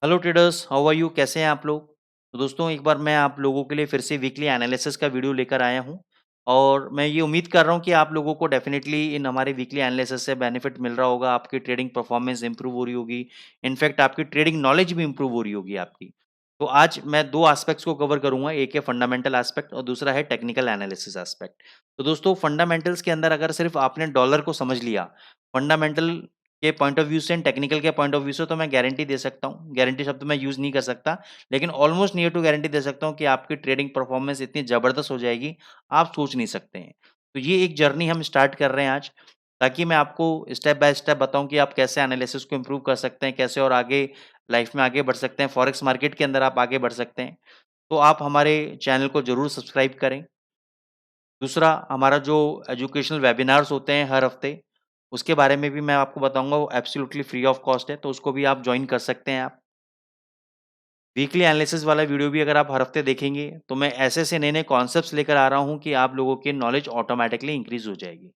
Hello traders, how are you? कैसे हैं आप लोग? तो दोस्तों, एक बार मैं आप लोगों के लिए फिर से वीकली एनालिसिस का वीडियो लेकर आया हूं और मैं ये उम्मीद कर रहा हूं कि आप लोगों को डेफिनेटली इन हमारे वीकली एनालिसिस से बेनिफिट मिल रहा होगा। आपकी ट्रेडिंग परफॉर्मेंस इंप्रूव हो रही होगी। इनफैक्ट आपकी ट्रेडिंग नॉलेज भी इंप्रूव हो रही होगी आपकी। तो आज मैं दो एस्पेक्ट्स को कवर करूंगा, एक है फंडामेंटल एस्पेक्ट और दूसरा है टेक्निकल एनालिसिस एस्पेक्ट। तो दोस्तों, फंडामेंटल्स के अंदर अगर सिर्फ आपने डॉलर को समझ लिया, फंडामेंटल के पॉइंट ऑफ व्यू से एंड टेक्निकल के पॉइंट ऑफ व्यू से, तो मैं गारंटी दे सकता हूँ, गारंटी शब्द मैं यूज़ नहीं कर सकता, लेकिन ऑलमोस्ट नियर टू गारंटी दे सकता हूँ कि आपकी ट्रेडिंग परफॉर्मेंस इतनी ज़बरदस्त हो जाएगी, आप सोच नहीं सकते हैं। तो ये एक जर्नी हम स्टार्ट कर रहे हैं आज, ताकि मैं आपको स्टेप बाय स्टेप बताऊँ कि आप कैसे एनालिसिस को इम्प्रूव कर सकते हैं, कैसे और आगे लाइफ में आगे बढ़ सकते हैं, फॉरेक्स मार्केट के अंदर आप आगे बढ़ सकते हैं। तो आप हमारे चैनल को ज़रूर सब्सक्राइब करें। दूसरा, हमारा जो एजुकेशनल वेबिनार्स होते हैं हर हफ्ते, उसके बारे में भी मैं आपको बताऊँगा, वो एब्सोल्यूटली फ्री ऑफ कॉस्ट है, तो उसको भी आप जॉइन कर सकते हैं आप। वीकली एनालिसिस वाला वीडियो भी अगर आप हर हफ्ते देखेंगे, तो मैं ऐसे-ऐसे नए-नए कॉन्सेप्ट्स लेकर आ रहा हूँ कि आप लोगों की नॉलेज ऑटोमैटिकली इंक्रीज़ हो जाएगी।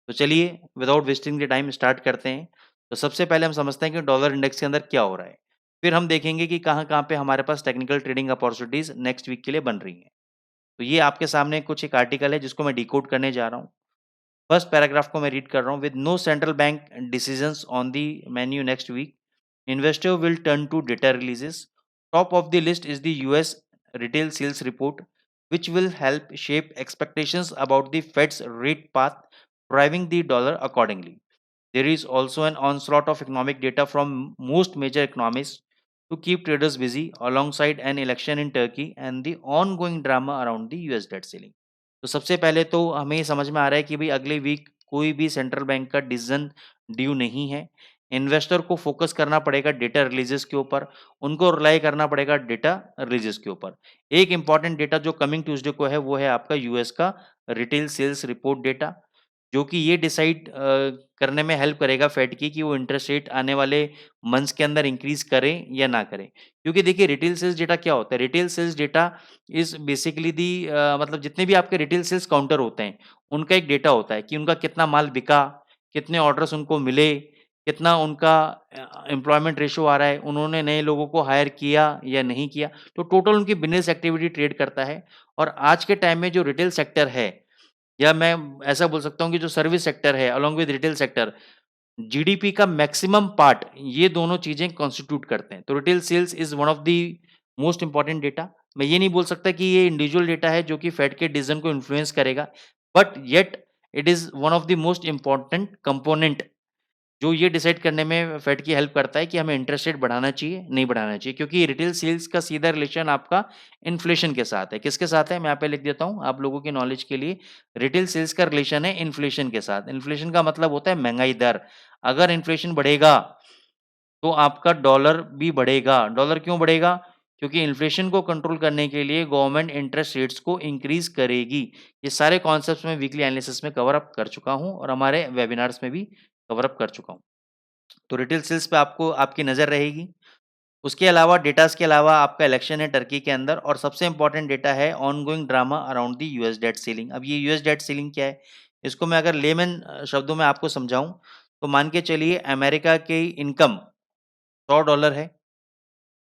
तो चलिए, without wasting the time start करते हैं। तो सबसे पहले हम समझते हैं कि डॉलर इंडेक्स के अंदर क्या हो रहा है। फिर हम देखेंगे कि कहाँ-कहाँ पे हमारे पास technical trading opportunities next week के लिए बन रही हैं। तो ये आपके सामने कुछ एक आर्टिकल है जिसको मैं डिकोड करने जा रहा हूँ। फर्स्ट पैराग्राफ को मैं रीड कर रहा हूँ। With no central bank decisions on the menu next week, investor will turn to data releases. Top of the list is the US retail sales report, which will help shape expectations about the Fed's rate path, driving the dollar accordingly. There is also an onslaught of economic data from most major economies to keep traders busy, alongside an election in Turkey and the ongoing drama around the US debt ceiling. तो सबसे पहले तो हमें ये समझ में आ रहा है कि भाई अगले वीक कोई भी सेंट्रल बैंक का डिसीजन ड्यू नहीं है। इन्वेस्टर को फोकस करना पड़ेगा डेटा रिलीजेस के ऊपर, उनको रिलाई करना पड़ेगा डेटा रिलीजेस के ऊपर। एक इंपॉर्टेंट डेटा जो कमिंग ट्यूसडे को है, वो है आपका यूएस का रिटेल सेल्स रिपोर्ट डेटा, जो कि ये डिसाइड करने में हेल्प करेगा फेड की कि वो इंटरेस्ट रेट आने वाले मंथ्स के अंदर इंक्रीज करें या ना करें। क्योंकि देखिए, रिटेल सेल्स डेटा क्या होता है? Retail sales data is basically the मतलब जितने भी आपके रिटेल सेल्स काउंटर होते हैं, उनका एक डेटा होता है कि उनका कितना माल बिका, कितने ऑर्डर्स उनको मिले, कितना उनका एम्प्लॉयमेंट रेशियो आ रहा है, उन्होंने नए लोगों को हायर किया या नहीं किया। तो टोटल उनकी बिजनेस एक्टिविटी ट्रेड करता है। और आज के टाइम में जो रिटेल सेक्टर है, या मैं ऐसा बोल सकता हूँ कि जो सर्विस सेक्टर है along with retail sector, GDP का मैक्सिमम पार्ट ये दोनों चीजें कॉन्स्टिट्यूट करते हैं। तो retail sales is one of the most important data. मैं ये नहीं बोल सकता कि ये इंडिविजुअल डेटा है जो कि फेड के डिसीजन को इन्फ्लुएंस करेगा, but yet it is one of the most important component, जो ये डिसाइड करने में फेड की हेल्प करता है कि हमें इंटरेस्ट रेट बढ़ाना चाहिए, नहीं बढ़ाना चाहिए। क्योंकि रिटेल सेल्स का सीधा रिलेशन आपका इन्फ्लेशन के साथ है। किसके साथ है? मैं यहाँ पे लिख देता हूँ आप लोगों की नॉलेज के लिए। रिटेल सेल्स का रिलेशन है इन्फ्लेशन के साथ। इन्फ्लेशन का मतलब होता है महँगाई दर। अगर इन्फ्लेशन बढ़ेगा, तो आपका डॉलर भी बढ़ेगा। डॉलर क्यों बढ़ेगा? क्योंकि इन्फ्लेशन को कंट्रोल करने के लिए गवर्नमेंट इंटरेस्ट रेट्स को इंक्रीज़ करेगी। ये सारे कॉन्सेप्ट्स मैं वीकली एनालिसिस में कवर अप कर चुका हूँ और हमारे वेबिनार्स में भी कवर अप कर चुका हूँ। तो रिटेल सेल्स पे आपको आपकी नज़र रहेगी। उसके अलावा डेटाज़ के अलावा आपका इलेक्शन है टर्की के अंदर, और सबसे इम्पोर्टेंट डेटा है ongoing drama around the US date ceiling. अब ये यूएस डेट सीलिंग क्या है? इसको मैं अगर लेमन शब्दों में आपको समझाऊँ, तो मान के चलिए अमेरिका की इनकम $100 है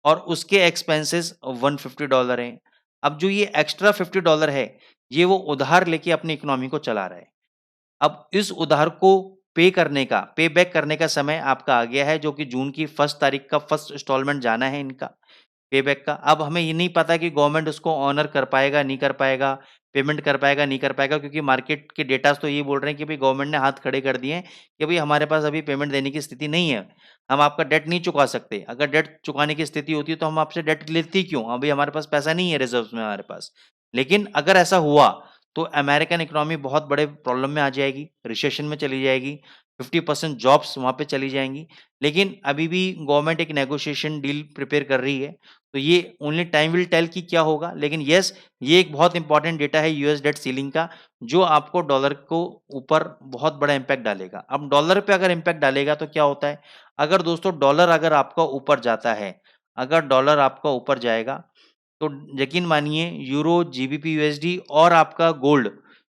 और उसके एक्सपेंसेस $150 हैं। अब जो ये एक्स्ट्रा $50 है, ये वो उधार लेके अपनी इकोनॉमी को चला रहा है। अब इस उधार को पे बैक करने का समय आपका आ गया है, जो कि जून की 1 तारीख का फर्स्ट इंस्टॉलमेंट जाना है इनका, पे बैक का। अब हमें ये नहीं पता कि गवर्नमेंट उसको ऑनर कर पाएगा, नहीं कर पाएगा, पेमेंट कर पाएगा, नहीं कर पाएगा, क्योंकि मार्केट के डेटाज़ तो ये बोल रहे हैं कि भई गवर्नमेंट ने हाथ खड़े कर दिए हैं कि भई हमारे पास अभी पेमेंट देने की स्थिति नहीं है। हम आपका डेट नहीं चुका सकते। अगर डेट चुकाने की स्थिति होती तो हम आपसे डेट लेते ही क्यों? अभी हमारे पास पैसा नहीं है रिज़र्व्स में हमारे पास। लेकिन अगर ऐसा हुआ, तो अमेरिकन इकोनॉमी बहुत बड़े प्रॉब्लम में आ जाएगी, रिसेशन में चली जाएगी, 50% जॉब्स वहाँ पे चली जाएँगी। लेकिन अभी भी गवर्नमेंट एक नेगोशिएशन डील प्रिपेयर कर रही है। तो ये ओनली टाइम विल टेल कि क्या होगा। लेकिन येस, ये एक बहुत इंपॉर्टेंट डेटा है यूएस डेट सीलिंग का, जो आपको डॉलर को ऊपर बहुत बड़ा इम्पैक्ट डालेगा। अब डॉलर पे अगर इम्पैक्ट डालेगा तो क्या होता है? अगर दोस्तों डॉलर अगर आपका ऊपर जाता है, अगर डॉलर आपका ऊपर जाएगा, तो यकीन मानिए यूरो, जीबीपी यूएसडी और आपका gold,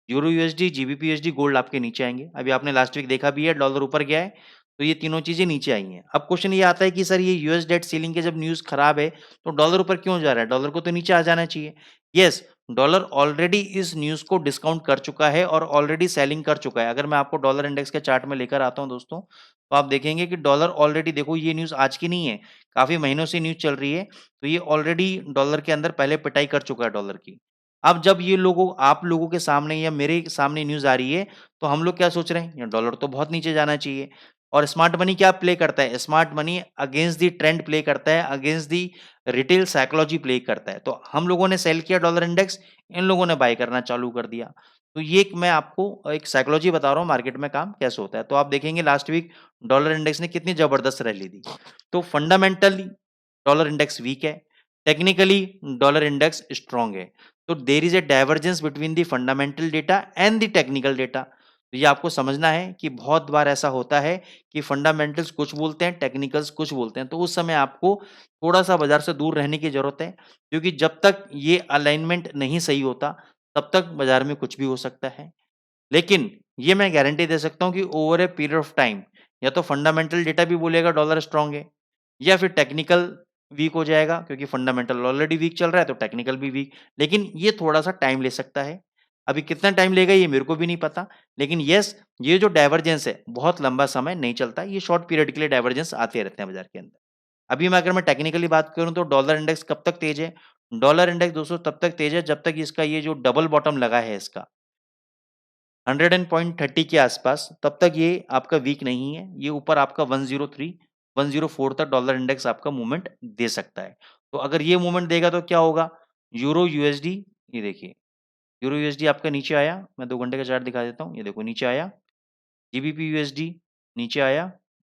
euro USD, GBP USD, gold आपके नीचे आएँगे। अभी आपने लास्ट वीक देखा भी है, डॉलर ऊपर गया है, तो ये तीनों चीज़ें नीचे आई हैं। अब क्वेश्चन ये आता है कि सर ये यूएस डेट सीलिंग की जब न्यूज़ खराब है, तो डॉलर ऊपर क्यों जा रहा है? डॉलर को तो नीचे आ जाना चाहिए। येस, डॉलर ऑलरेडी इस न्यूज़ को डिस्काउंट कर चुका है और ऑलरेडी सेलिंग कर चुका है। अगर मैं आपको डॉलर इंडेक्स के चार्ट में लेकर आता हूँ दोस्तों, तो आप देखेंगे कि डॉलर ऑलरेडी देखो ये न्यूज़ आज की नहीं है, काफ़ी महीनों से न्यूज़ चल रही है, तो ये ऑलरेडी डॉलर के अंदर पहले पिटाई कर चुका है डॉलर की। अब जब ये लोगों आप लोगों के सामने या मेरे सामने न्यूज़ आ रही है, तो हम लोग क्या सोच रहे हैं, यार डॉलर तो बहुत नीचे जाना चाहिए। और स्मार्ट मनी क्या प्ले करता है? Smart money against the trend play करता है, against the retail psychology play करता है। तो हम लोगों ने सेल किया डॉलर इंडेक्स, इन लोगों ने बाय करना चालू कर दिया। तो ये एक मैं आपको एक साइकोलॉजी बता रहा हूँ मार्केट में काम कैसे होता है। तो आप देखेंगे लास्ट वीक डॉलर इंडेक्स ने कितनी जबरदस्त रैली दी। तो फंडामेंटली डॉलर इंडेक्स वीक है, टेक्निकली डॉलर इंडेक्स स्ट्रांग है। तो there is a divergence between the fundamental data and the technical data. तो ये आपको समझना है कि बहुत बार ऐसा होता है कि फंडामेंटल्स कुछ बोलते हैं, टेक्निकल्स कुछ बोलते हैं। तो उस समय आपको थोड़ा-सा बाज़ार से दूर रहने की ज़रूरत है, क्योंकि जब तक ये अलाइनमेंट नहीं सही होता, तब तक बाज़ार में कुछ भी हो सकता है। लेकिन ये मैं गारंटी दे सकता हूँ कि over a period of time या तो फंडामेंटल डेटा भी बोलेगा डॉलर स्ट्रांग है, या फिर टेक्निकल वीक हो जाएगा, क्योंकि फंडामेंटल ऑलरेडी वीक चल रहा है तो टेक्निकल भी वीक। लेकिन ये थोड़ा-सा टाइम ले सकता है। अभी कितना टाइम लेगा ये मेरे को भी नहीं पता। लेकिन येस, ये जो डाइवर्जेंस है बहुत लंबा समय नहीं चलता, ये शॉर्ट पीरियड के लिए डाइवर्जेंस आते रहते हैं बाज़ार के अंदर। अभी मैं अगर मैं टेक्निकली बात करूँ तो डॉलर इंडेक्स कब तक तेज़ है? डॉलर इंडेक्स दोस्तों तब तक तेज़ है जब तक इसका ये जो डबल बॉटम लगा है इसका 100.30 के आसपास, तब तक ये आपका वीक नहीं है। ये ऊपर आपका 103, 104 तक डॉलर इंडेक्स आपका मूवमेंट दे सकता है। तो अगर ये मूवमेंट देगा तो क्या होगा? यूरो यूएसडी, ये देखिए, यूरो यूएसडी आपका नीचे आया, मैं 2 घंटे का चार्ट दिखा देता हूँ। ये देखो नीचे आया, जीबीपी यूएसडी नीचे आया,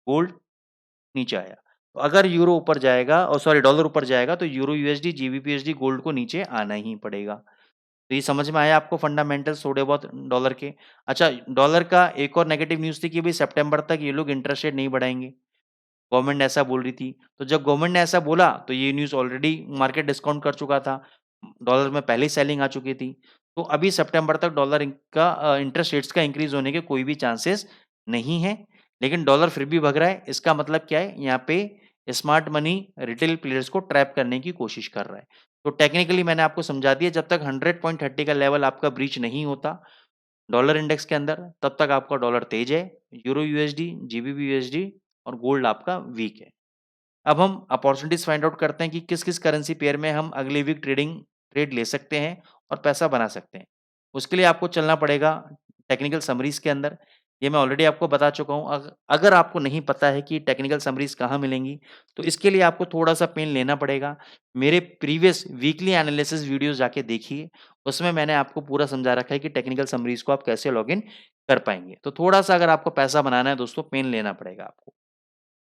गोल्ड नीचे आया। तो अगर यूरो ऊपर जाएगा और सॉरी डॉलर ऊपर जाएगा तो euro USD, GBP USD, gold को नीचे आना ही पड़ेगा। तो ये समझ में आया आपको फंडामेंटल्स थोड़े बहुत डॉलर के। अच्छा, डॉलर का एक और नेगेटिव न्यूज़ थी कि भई सितंबर तक ये लोग इंटरेस्ट रेट नहीं बढ़ाएँगे। गवर्नमेंट ने ऐसा बोल रही थी। तो जब गवर्नमेंट ने ऐसा बोला तो ये न्यूज़ ऑलरेडी मार्केट डिस्काउंट कर चुका था। डॉलर में पहले ही सेलिंग आ चुकी थी। तो अभी सितंबर तक डॉलर का इंटरेस्ट रेट्स का इंक्रीज़ होने के कोई भी चांसेस नहीं है। लेकिन डॉलर फिर भी भग रहा है। इसका मतलब क्या है? यहाँ पे स्मार्ट मनी रिटेल प्लेयर्स को ट्रैप करने की कोशिश कर रहा है। तो टेक्निकली मैंने आपको समझा दिया, जब तक 100.30 का लेवल आपका ब्रीच नहीं होता डॉलर इंडेक्स के अंदर, तब तक आपका डॉलर तेज है, यूरो यूएसडी, जीबीपी यूएसडी और गोल्ड आपका वीक है। अब हम अपॉर्चुनिटीज़ फाइंड आउट करते हैं कि किस-किस करेंसी पेयर में हम अगले वीक ट्रेड ले सकते हैं और पैसा बना सकते हैं। उसके लिए आपको चलना पड़ेगा टेक्निकल समरीज़ के अंदर। ये मैं ऑलरेडी आपको बता चुका हूँ। अगर आपको नहीं पता है कि टेक्निकल समरीज़ कहाँ मिलेंगी, तो इसके लिए आपको थोड़ा-सा पेन लेना पड़ेगा। मेरे प्रीवियस वीकली एनालिसिस वीडियोज़ जाके देखिए, उसमें मैंने आपको पूरा समझा रखा है कि टेक्निकल समरीज़ को आप कैसे लॉगिन कर पाएँगे। तो थोड़ा-सा अगर आपको पैसा बनाना है दोस्तों, पेन लेना पड़ेगा आपको।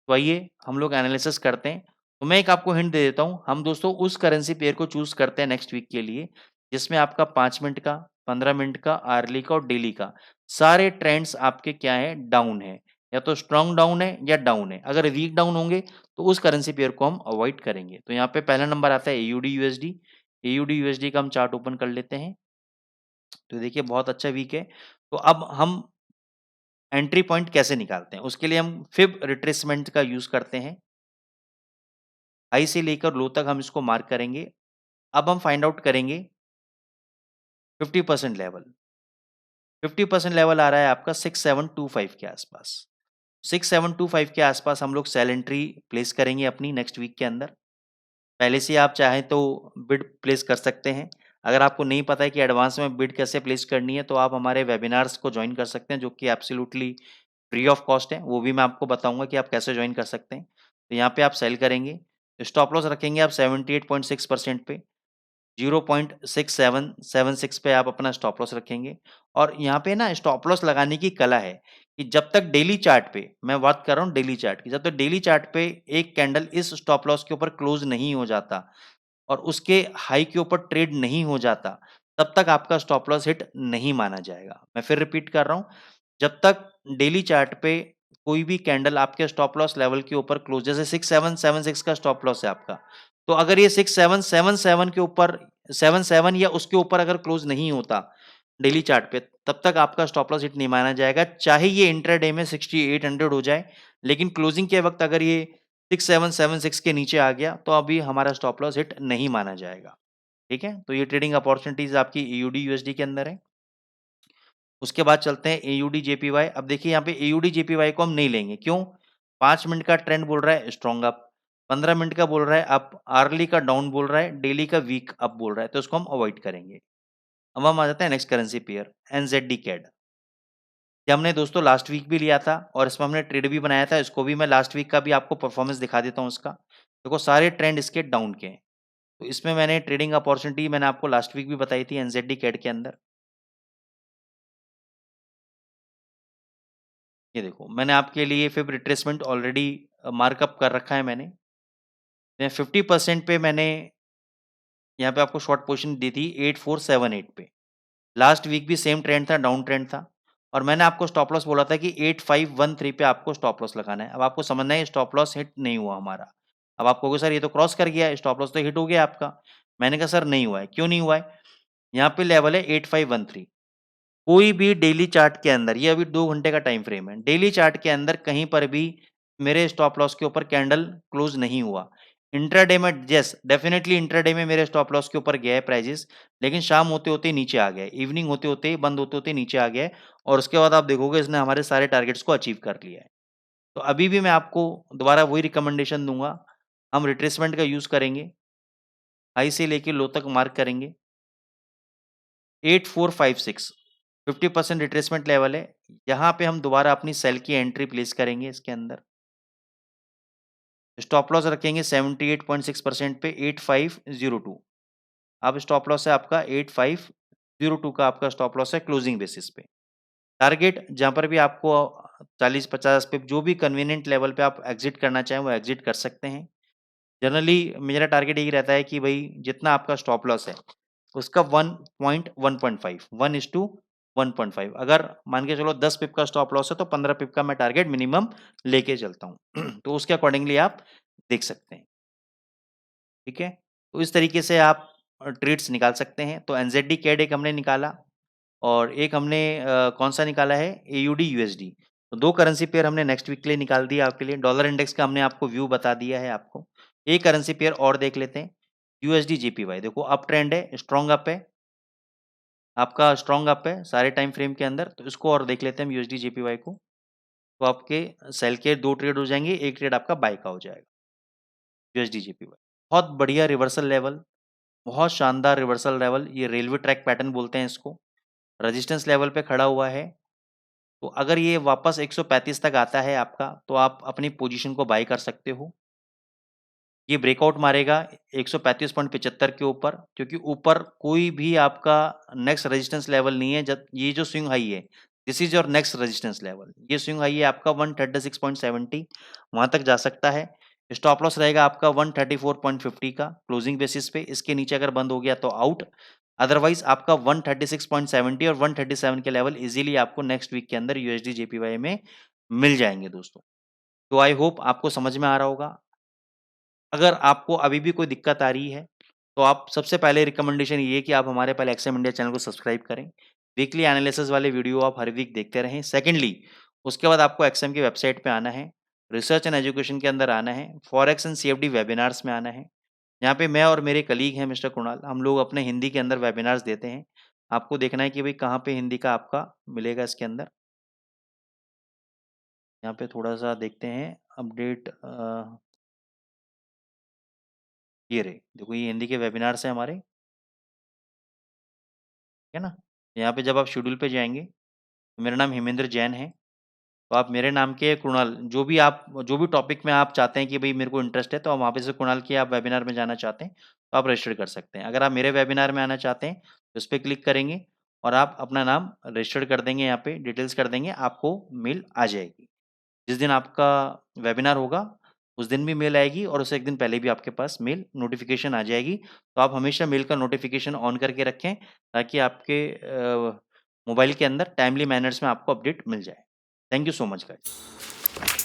तो आइए हम लोग एनालिसिस करते हैं। तो मैं एक आपको हिंट दे देता हूँ, हम दोस्तों उस करेंसी पेयर को चूज़ करते हैं नेक्स्ट वीक के लिए, जिसमें आपका 5 मिनट का, 15 मिनट का, आवर्ली का और डेली का, सारे ट्रेंड्स आपके क्या हैं? डाउन है। या तो स्ट्रॉन्ग डाउन है या डाउन है। अगर वीक डाउन होंगे, तो उस करेंसी पेयर को हम अवॉइड करेंगे। तो यहाँ पे पहला नंबर आता है एयूडी यूएसडी। एयूडी यूएसडी का हम चार्ट ओपन कर लेते हैं। तो देखिए बहुत अच्छा वीक है। तो अब हम एंट्री पॉइंट कैसे निकालते हैं? उसके लिए हम फिब रिट्रेसमेंट का यूज़ करते हैं। हाई से लेकर लो तक हम इसको मार्क करेंगे। अब हम फाइंड आउट करेंगे 50% लेवल। 50% लेवल आ रहा है आपका 6725 के आसपास। 6725 के आसपास हम लोग सेल एंट्री प्लेस करेंगे अपनी नेक्स्ट वीक के अंदर। पहले से आप चाहें तो बिड प्लेस कर सकते हैं। अगर आपको नहीं पता है कि एडवांस में बिड कैसे प्लेस करनी है, तो आप हमारे वेबिनार्स को जॉइन कर सकते हैं, जो कि एब्सोल्यूटली फ्री ऑफ कॉस्ट है। वो भी मैं आपको बताऊँगा कि आप कैसे जॉइन कर सकते हैं। तो यहाँ पे आप सेल करेंगे, स्टॉप लॉस रखेंगे आप 78.6% पे। 0.6776 पे आप अपना स्टॉप लॉस रखेंगे। और यहाँ पे ना स्टॉप लॉस लगाने की कला है कि जब तक डेली चार्ट पे, मैं बात कर रहा हूँ डेली चार्ट की, जब तक डेली चार्ट पे एक कैंडल इस स्टॉप लॉस के ऊपर क्लोज नहीं हो जाता और उसके हाई के ऊपर ट्रेड नहीं हो जाता, तब तक आपका स्टॉप लॉस हिट नहीं माना जाएगा। मैं फिर रिपीट कर रहा हूँ, जब तक डेली चार्ट पे कोई भी कैंडल आपके स्टॉप लॉस लेवल के ऊपर क्लोज, जैसे 6776 का स्टॉप लॉस है आपका, तो अगर ये 6777 के ऊपर 77 या उसके ऊपर अगर क्लोज नहीं होता, डेली चार्ट पे, तब तक आपका स्टॉप लॉस हिट नहीं माना जाएगा, चाहे ये इंट्राडे में 6800 हो जाए, लेकिन क्लोजिंग के वक़्त अगर ये 6776 के नीचे आ गया, तो अभी हमारा स्टॉप लॉस हिट नहीं माना जाएगा, ठीक है? तो ये ट्रेडिंग अपॉर्च्युनिटीज़ आपकी एयूडी यूएसडी के अंदर है। उसके बाद चलते हैं एयूडी जेपीवाई। अब देखिए यहाँ पे एयूडी जेपीवाई को हम नहीं लेंगे, क्यों? 5 मिनट का ट्रेंड बोल रहा है स्ट्रॉन्ग अप, 15 मिनट का बोल रहा है अप, आर्ली का डाउन बोल रहा है, डेली का वीक अप बोल रहा है, तो उसको हम अवॉइड करेंगे। अब हम आ जाते हैं next currency pair NZD CAD. ये हमने दोस्तों लास्ट वीक भी लिया था और इसमें हमने ट्रेड भी बनाया था, इसको भी मैं लास्ट वीक का भी आपको परफॉर्मेंस दिखा देता हूँ इसका। देखो सारे ट्रेंड इसके डाउन के हैं, तो इसमें मैंने ट्रेडिंग अपॉर्च्युनिटी मैंने आपको लास्ट वीक भी बताई थी एनजेडी कैड के अंदर। ये देखो मैंने आपके लिए फिब रिट्रेसमेंट ऑलरेडी मार्कअप कर रखा है मैंने। 50% पे मैंने यहाँ पे आपको शॉर्ट पोजीशन दी थी 8478 पे। लास्ट वीक भी सेम ट्रेंड था, डाउन ट्रेंड था और मैंने आपको स्टॉप लॉस बोला था कि 8513 पे आपको स्टॉप लॉस लगाना है। अब आपको समझना है स्टॉप लॉस हिट नहीं हुआ हमारा। अब आप कहोगे सर ये तो क्रॉस कर गया है, स्टॉप लॉस तो हिट हो गया आपका। मैंने कहा सर नहीं हुआ है, क्यों नहीं हुआ है? यहाँ पे लेवल है 8513। कोई भी डेली चार्ट के अंदर, ये अभी 2 घंटे का टाइम फ्रेम है, डेली चार्ट के अंदर कहीं पर भी मेरे स्टॉप लॉस के ऊपर कैंडल क्लोज नहीं हुआ। इंट्राडे में यस डेफिनेटली इंट्राडे में मेरे स्टॉप लॉस के ऊपर गया है प्राइजेस, लेकिन शाम होते-होते नीचे आ गया है, इवनिंग होते-होते बंद होते-होते नीचे आ गया है और उसके बाद आप देखोगे इसने हमारे सारे टारगेट्स को अचीव कर लिया है। तो अभी भी मैं आपको दोबारा वही रिकमेंडेशन दूँगा, हम रिट्रेसमेंट का यूज़ करेंगे, हाई से लेके लो तक मार्क करेंगे। 8456 50% रिट्रेसमेंट लेवल है। यहाँ पे हम दोबारा अपनी सेल की एंट्री प्लेस करेंगे इसके अंदर। स्टॉप लॉस रखेंगे 78.6% पे 8502। अब स्टॉप लॉस है आपका 8502 का आपका स्टॉप लॉस है क्लोजिंग बेसिस पे। टारगेट जहाँ पर भी आपको 40-50 पे जो भी कन्वीनिएंट लेवल पे आप एग्ज़िट करना चाहें वो एग्ज़िट कर सकते हैं। जनरली मेरा टारगेट यही रहता है कि भई जितना आपका स्टॉप लॉस है, उसका 1.1.5 1:1.5 अगर मान के चलो 10 पिप का स्टॉप लॉस है तो 15 पिप का मैं टारगेट मिनिमम लेके चलता हूँ। तो उसके अकॉर्डिंगली आप देख सकते हैं, ठीक है? तो इस तरीके से आप ट्रेड्स निकाल सकते हैं। तो एनजेडी कैड एक हमने निकाला और एक हमने कौन-सा निकाला है एयूडी यूएसडी। तो 2 करेंसी पेयर हमने नेक्स्ट वीक के लिए निकाल दिया आपके लिए। डॉलर इंडेक्स का हमने आपको व्यू बता दिया है आपको। एक करेंसी पेयर और देख लेते हैं, यूएसडी जेपीवाई देखो अप ट्रेंड है, स्ट्रॉन्ग अप है, आपका स्ट्रॉन्ग अप है सारे टाइम फ्रेम के अंदर। तो इसको और देख लेते हैं हम यूएसडी जेपीवाई को। तो आपके सेल के 2 ट्रेड हो जाएँगे, 1 ट्रेड आपका बाय का हो जाएगा, यूएसडी जेपीवाई। बहुत बढ़िया रिवर्सल लेवल, बहुत शानदार रिवर्सल लेवल, ये रेलवे ट्रैक पैटर्न बोलते हैं इसको। रेजिस्टेंस लेवल पे खड़ा हुआ है। तो अगर ये वापस 135 तक आता है आपका, तो आप अपनी पोजीशन को बाय कर सकते हो। ये ब्रेकआउट मारेगा 135.75 के ऊपर, क्योंकि ऊपर कोई भी आपका नेक्स्ट रेजिस्टेंस लेवल नहीं है। जब ये जो स्विंग हाई है, this is your next resistance level. ये स्विंग हाई है आपका 136.70, वहाँ तक जा सकता है। स्टॉप लॉस रहेगा आपका 134.50 का क्लोजिंग बेसिस पे। इसके नीचे अगर बंद हो गया तो आउट, अदरवाइज़ आपका 136.70 और 137 के लेवल ईज़िली आपको नेक्स्ट वीक के अंदर यूएसडी जेपीवाई में मिल जाएँगे दोस्तों। तो आई होप आपको समझ में आ रहा होगा। अगर आपको अभी भी कोई दिक्कत आ रही है, तो आप सबसे पहले रिकमेंडेशन ये है कि आप हमारे पहले एक्सएम इंडिया चैनल को सब्सक्राइब करें। वीकली एनालिसिस वाले वीडियो आप हर वीक देखते रहें। सेकंडली उसके बाद आपको एक्सएम की वेबसाइट पे आना है, रिसर्च एंड एजुकेशन के अंदर आना है, फॉरेक्स एंड सीएफडी वेबिनार्स में आना है। यहाँ पे मैं और मेरे कलीग हैं मिस्टर कुणाल, हम लोग अपने हिंदी के अंदर वेबिनार्स देते हैं। आपको देखना है कि भई कहाँ पे हिंदी का आपका मिलेगा इसके अंदर। यहाँ पे थोड़ा-सा देखते हैं अपडेट ये रहे। देखो ये हिंदी के वेबिनार्स हैं हमारे, ठीक है ना? यहाँ पे जब आप शेड्यूल पे जाएँगे, तो मेरा नाम हेमेंद्र जैन है। तो आप मेरे नाम के कुणाल जो भी टॉपिक में आप चाहते हैं कि भई मेरे को इंटरेस्ट है, तो आप वहाँ पे से कुणाल के आप वेबिनार में जाना चाहते हैं, तो आप रजिस्टर कर सकते हैं। अगर आप मेरे वेबिनार में आना चाहते हैं, तो इस पे क्लिक करेंगे और आप अपना नाम रजिस्टर कर देंगे यहाँ पे, डिटेल्स कर देंगे, आपको मेल आ जाएगी। जिस दिन आपका वेबिनार होगा, उस दिन भी मेल आएगी और उससे 1 दिन पहले भी आपके पास मेल नोटिफ़िकेशन आ जाएगी। तो आप हमेशा मेल का नोटिफ़िकेशन ऑन करके रखें, ताकि आपके मोबाइल के अंदर टाइमली मैनर्स में आपको अपडेट मिल जाए। Thank you so much guys.